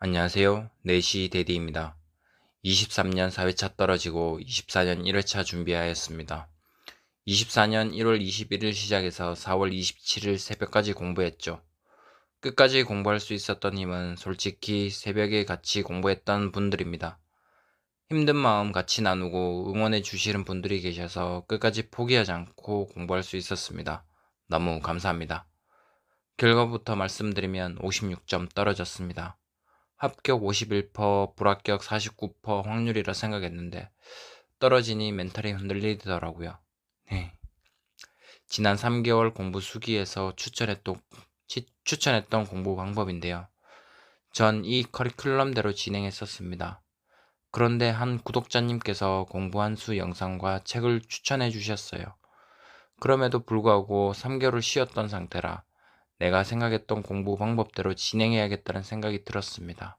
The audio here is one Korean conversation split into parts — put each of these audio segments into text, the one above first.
안녕하세요. 4시 대디입니다. 23년 4회차 떨어지고 24년 1회차 준비하였습니다. 24년 1월 21일 시작해서 4월 27일 새벽까지 공부했죠. 끝까지 공부할 수 있었던 힘은 솔직히 새벽에 같이 공부했던 분들입니다. 힘든 마음 같이 나누고 응원해 주시는 분들이 계셔서 끝까지 포기하지 않고 공부할 수 있었습니다. 너무 감사합니다. 결과부터 말씀드리면 56점 떨어졌습니다. 합격 51%, 불합격 49% 확률이라 생각했는데 떨어지니 멘탈이 흔들리더라고요. 네. 지난 3개월 공부 수기에서 추천했던 공부 방법인데요. 전 이 커리큘럼대로 진행했었습니다. 그런데 한 구독자님께서 공부한 수 영상과 책을 추천해 주셨어요. 그럼에도 불구하고 3개월을 쉬었던 상태라 내가 생각했던 공부 방법대로 진행해야겠다는 생각이 들었습니다.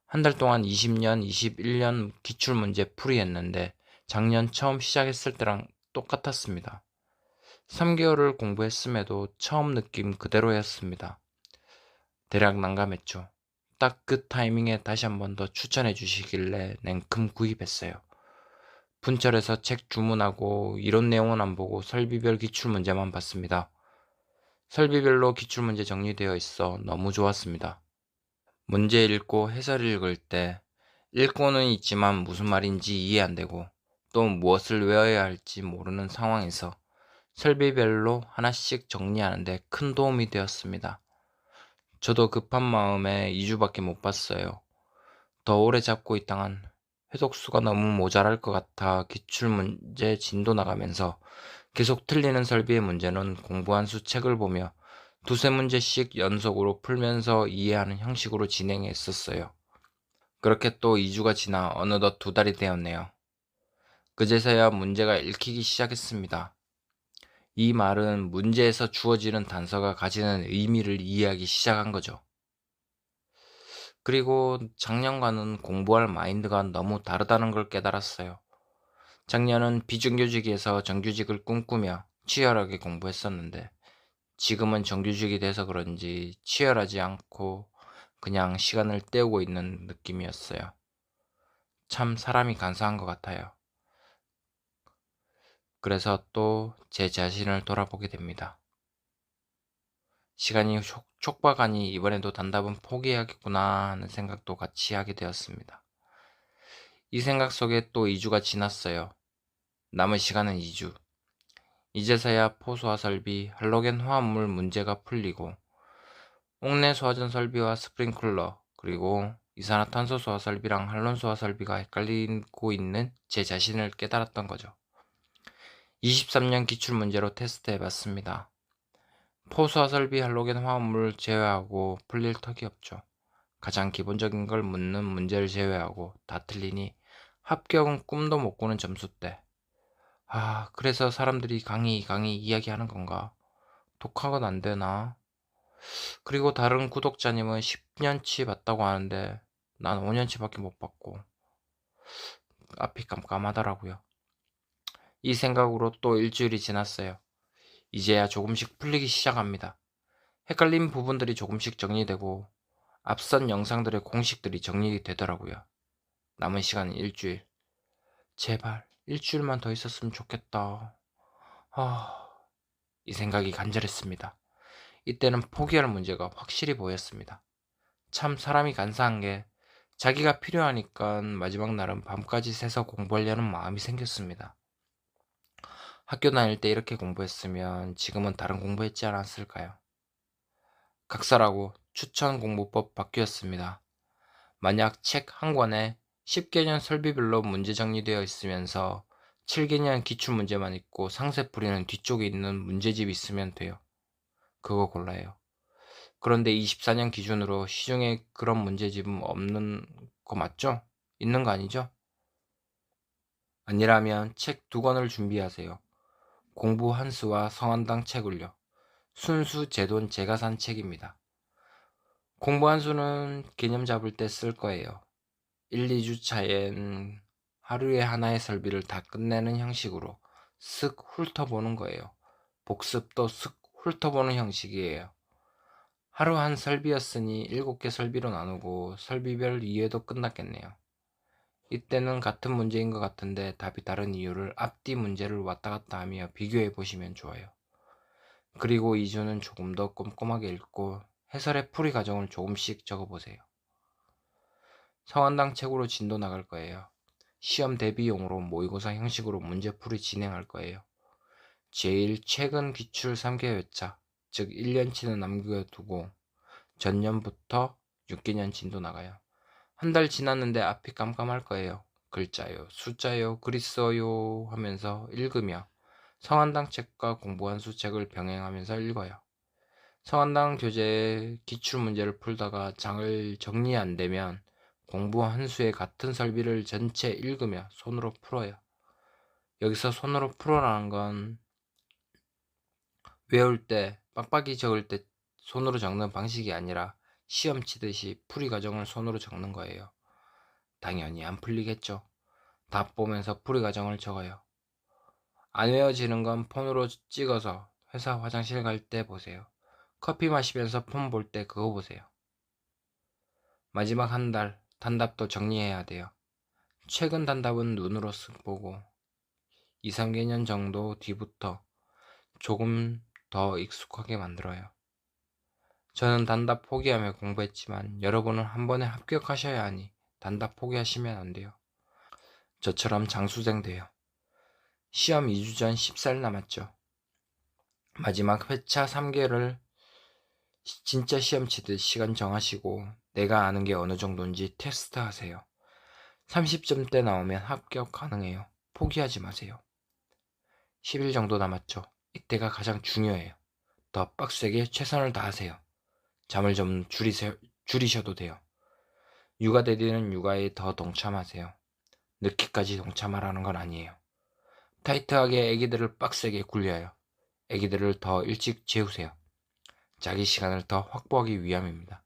한 달 동안 20년, 21년 기출문제 풀이했는데 작년 처음 시작했을 때랑 똑같았습니다. 3개월을 공부했음에도 처음 느낌 그대로였습니다. 대략 난감했죠. 딱 그 타이밍에 다시 한 번 더 추천해 주시길래 냉큼 구입했어요. 분철해서 책 주문하고 이론 내용은 안 보고 설비별 기출문제만 봤습니다. 설비별로 기출문제 정리되어 있어 너무 좋았습니다. 문제 읽고 해설 읽을 때 읽고는 있지만 무슨 말인지 이해 안 되고 또 무엇을 외워야 할지 모르는 상황에서 설비별로 하나씩 정리하는데 큰 도움이 되었습니다. 저도 급한 마음에 2주밖에 못 봤어요. 더 오래 잡고 있다간 회독수가 너무 모자랄 것 같아 기출문제 진도 나가면서 계속 틀리는 설비의 문제는 공부한 수 책을 보며 두세 문제씩 연속으로 풀면서 이해하는 형식으로 진행했었어요. 그렇게 또 2주가 지나 어느덧 2달이 되었네요. 그제서야 문제가 읽히기 시작했습니다. 이 말은 문제에서 주어지는 단서가 가지는 의미를 이해하기 시작한 거죠. 그리고 작년과는 공부할 마인드가 너무 다르다는 걸 깨달았어요. 작년은 비정규직에서 정규직을 꿈꾸며 치열하게 공부했었는데 지금은 정규직이 돼서 그런지 치열하지 않고 그냥 시간을 때우고 있는 느낌이었어요. 참 사람이 간사한 것 같아요. 그래서 또 제 자신을 돌아보게 됩니다. 시간이 촉박하니 이번에도 단답은 포기해야겠구나 하는 생각도 같이 하게 되었습니다. 이 생각 속에 또 2주가 지났어요. 남은 시간은 2주. 이제서야 포수화 설비, 할로겐 화합물 문제가 풀리고 옥내 소화전 설비와 스프링클러 그리고 이산화탄소 소화 설비랑 할론 소화 설비가 헷갈리고 있는 제 자신을 깨달았던 거죠. 23년 기출문제로 테스트해봤습니다. 포수화 설비 할로겐 화합물 제외하고 풀릴 턱이 없죠. 가장 기본적인 걸 묻는 문제를 제외하고 다 틀리니 합격은 꿈도 못 꾸는 점수대. 그래서 사람들이 강의 이야기하는 건가? 독학은 안 되나? 그리고 다른 구독자님은 10년치 봤다고 하는데 난 5년치밖에 못 봤고 앞이 깜깜하더라고요. 이 생각으로 또 일주일이 지났어요. 이제야 조금씩 풀리기 시작합니다. 헷갈린 부분들이 조금씩 정리되고 앞선 영상들의 공식들이 정리되더라고요. 남은 시간은 일주일. 제발 일주일만 더 있었으면 좋겠다. 이 생각이 간절했습니다. 이때는 포기할 문제가 확실히 보였습니다. 참 사람이 간사한 게 자기가 필요하니까 마지막 날은 밤까지 새서 공부하려는 마음이 생겼습니다. 학교 다닐 때 이렇게 공부했으면 지금은 다른 공부했지 않았을까요? 각설하고 추천 공부법 바뀌었습니다. 만약 책 한 권에 10개년 설비별로 문제 정리되어 있으면서 7개년 기출문제만 있고 상세풀이는 뒤쪽에 있는 문제집이 있으면 돼요. 그거 골라요. 그런데 24년 기준으로 시중에 그런 문제집은 없는 거 맞죠? 있는 거 아니죠? 아니라면 책 2권을 준비하세요. 공부 한수와 성한당 책을요. 순수 제 돈 제가 산 책입니다. 공부 한수는 개념 잡을 때 쓸 거예요. 1, 2주 차엔 하루에 하나의 설비를 다 끝내는 형식으로 쓱 훑어보는 거예요. 복습도 쓱 훑어보는 형식이에요. 하루 한 설비였으니 7개 설비로 나누고 설비별 이해도 끝났겠네요. 이때는 같은 문제인 것 같은데 답이 다른 이유를 앞뒤 문제를 왔다 갔다 하며 비교해 보시면 좋아요. 그리고 2주는 조금 더 꼼꼼하게 읽고 해설의 풀이 과정을 조금씩 적어보세요. 성한당 책으로 진도 나갈 거예요. 시험 대비용으로 모의고사 형식으로 문제풀이 진행할 거예요. 제일 최근 기출 3개 회차, 즉 1년치는 남겨두고 전년부터 6개년 진도 나가요. 한 달 지났는데 앞이 깜깜할 거예요. 글자요, 숫자요, 글이 써요 하면서 읽으며 성한당 책과 공부한 수 책을 병행하면서 읽어요. 성한당 교재의 기출문제를 풀다가 장을 정리 안 되면 공부 한 수의 같은 설비를 전체 읽으며 손으로 풀어요. 여기서 손으로 풀어라는 건 외울 때 빡빡이 적을 때 손으로 적는 방식이 아니라 시험 치듯이 풀이 과정을 손으로 적는 거예요. 당연히 안 풀리겠죠. 답 보면서 풀이 과정을 적어요. 안 외워지는 건 폰으로 찍어서 회사 화장실 갈 때 보세요. 커피 마시면서 폰 볼 때 그거 보세요. 마지막 한 달 단답도 정리해야 돼요. 최근 단답은 눈으로 쓱 보고 2, 3개년 정도 뒤부터 조금 더 익숙하게 만들어요. 저는 단답 포기하며 공부했지만 여러분은 한 번에 합격하셔야 하니 단답 포기하시면 안 돼요. 저처럼 장수생 돼요. 시험 2주 전 10살 남았죠. 마지막 회차 3개를 진짜 시험 치듯 시간 정하시고 내가 아는 게 어느 정도인지 테스트 하세요. 30점대 나오면 합격 가능해요. 포기하지 마세요. 10일 정도 남았죠. 이때가 가장 중요해요. 더 빡세게 최선을 다하세요. 잠을 좀 줄이셔도 돼요. 육아 대리는 육아에 더 동참하세요. 늦게까지 동참하라는 건 아니에요. 타이트하게 애기들을 빡세게 굴려요. 애기들을 더 일찍 재우세요. 자기 시간을 더 확보하기 위함입니다.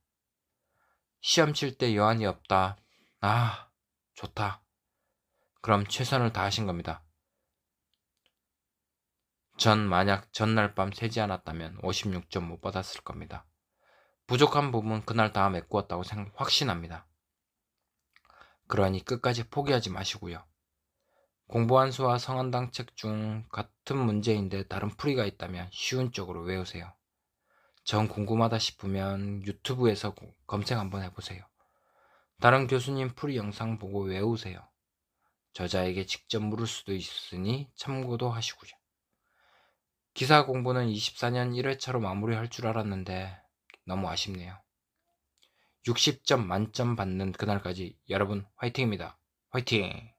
시험 칠 때 여한이 없다. 아, 좋다. 그럼 최선을 다하신 겁니다. 전 만약 전날 밤 새지 않았다면 56점 못 받았을 겁니다. 부족한 부분 그날 다 메꾸었다고 확신합니다. 그러니 끝까지 포기하지 마시고요. 공부한 수와 성한당 책 중 같은 문제인데 다른 풀이가 있다면 쉬운 쪽으로 외우세요. 전 궁금하다 싶으면 유튜브에서 검색 한번 해보세요. 다른 교수님 풀이 영상 보고 외우세요. 저자에게 직접 물을 수도 있으니 참고도 하시고요. 기사 공부는 24년 1회차로 마무리할 줄 알았는데 너무 아쉽네요. 60점 만점 받는 그날까지 여러분 화이팅입니다. 화이팅!